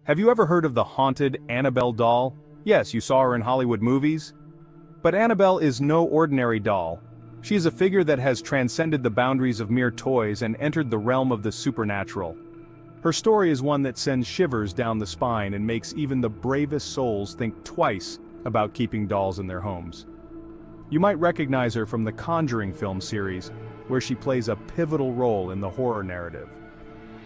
Have you ever heard of the haunted Annabelle doll? Yes, you saw her in Hollywood movies. But Annabelle is no ordinary doll. She is a figure that has transcended the boundaries of mere toys and entered the realm of the supernatural. Her story is one that sends shivers down the spine and makes even the bravest souls think twice about keeping dolls in their homes. You might recognize her from the Conjuring film series, where she plays a pivotal role in the horror narrative.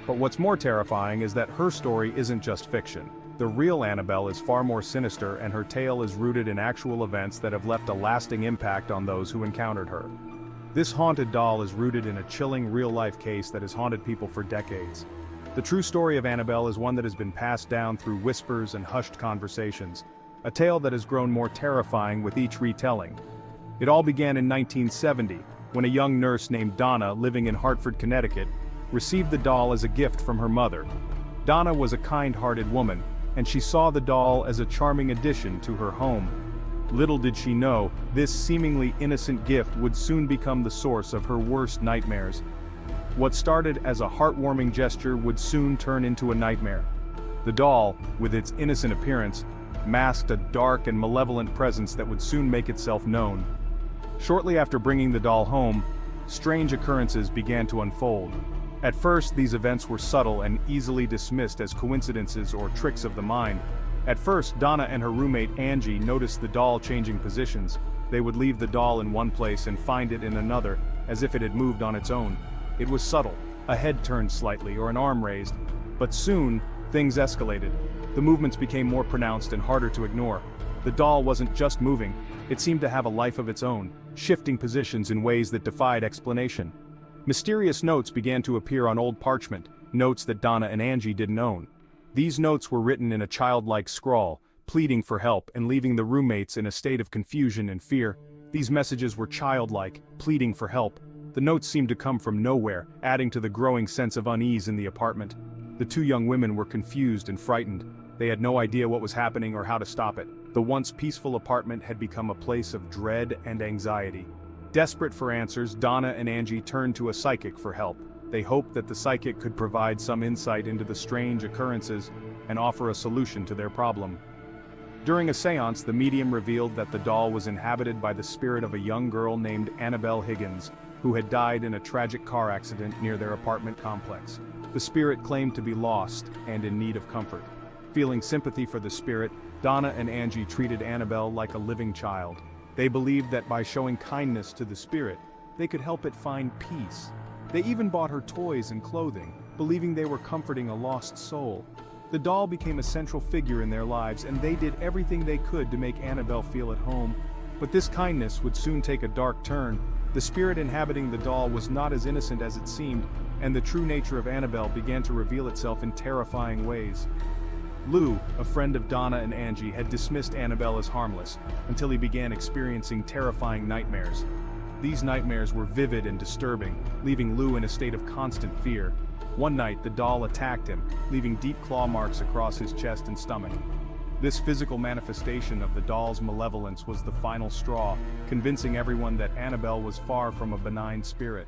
But what's more terrifying is that her story isn't just fiction. The real Annabelle is far more sinister, and her tale is rooted in actual events that have left a lasting impact on those who encountered her. This haunted doll is rooted in a chilling real-life case that has haunted people for decades. The true story of Annabelle is one that has been passed down through whispers and hushed conversations, a tale that has grown more terrifying with each retelling. It all began in 1970, when a young nurse named Donna, living in Hartford, Connecticut, received the doll as a gift from her mother. Donna was a kind-hearted woman, and she saw the doll as a charming addition to her home. Little did she know, this seemingly innocent gift would soon become the source of her worst nightmares. What started as a heartwarming gesture would soon turn into a nightmare. The doll, with its innocent appearance, masked a dark and malevolent presence that would soon make itself known. Shortly after bringing the doll home, strange occurrences began to unfold. At first, these events were subtle and easily dismissed as coincidences or tricks of the mind. At first, Donna and her roommate Angie noticed the doll changing positions. They would leave the doll in one place and find it in another, as if it had moved on its own. It was subtle, a head turned slightly or an arm raised. But soon, things escalated. The movements became more pronounced and harder to ignore. The doll wasn't just moving, it seemed to have a life of its own, shifting positions in ways that defied explanation. Mysterious notes began to appear on old parchment, notes that Donna and Angie didn't own. These notes were written in a childlike scrawl, pleading for help and leaving the roommates in a state of confusion and fear. These messages were childlike, pleading for help. The notes seemed to come from nowhere, adding to the growing sense of unease in the apartment. The two young women were confused and frightened. They had no idea what was happening or how to stop it. The once peaceful apartment had become a place of dread and anxiety. Desperate for answers, Donna and Angie turned to a psychic for help. They hoped that the psychic could provide some insight into the strange occurrences and offer a solution to their problem. During a seance, the medium revealed that the doll was inhabited by the spirit of a young girl named Anabelle Higgins, who had died in a tragic car accident near their apartment complex. The spirit claimed to be lost and in need of comfort. Feeling sympathy for the spirit, Donna and Angie treated Annabelle like a living child. They believed that by showing kindness to the spirit, they could help it find peace. They even bought her toys and clothing, believing they were comforting a lost soul. The doll became a central figure in their lives, and they did everything they could to make Annabelle feel at home. But this kindness would soon take a dark turn. The spirit inhabiting the doll was not as innocent as it seemed, and the true nature of Annabelle began to reveal itself in terrifying ways. Lou, a friend of Donna and Angie, had dismissed Annabelle as harmless, until he began experiencing terrifying nightmares. These nightmares were vivid and disturbing, leaving Lou in a state of constant fear. One night, the doll attacked him, leaving deep claw marks across his chest and stomach. This physical manifestation of the doll's malevolence was the final straw, convincing everyone that Annabelle was far from a benign spirit.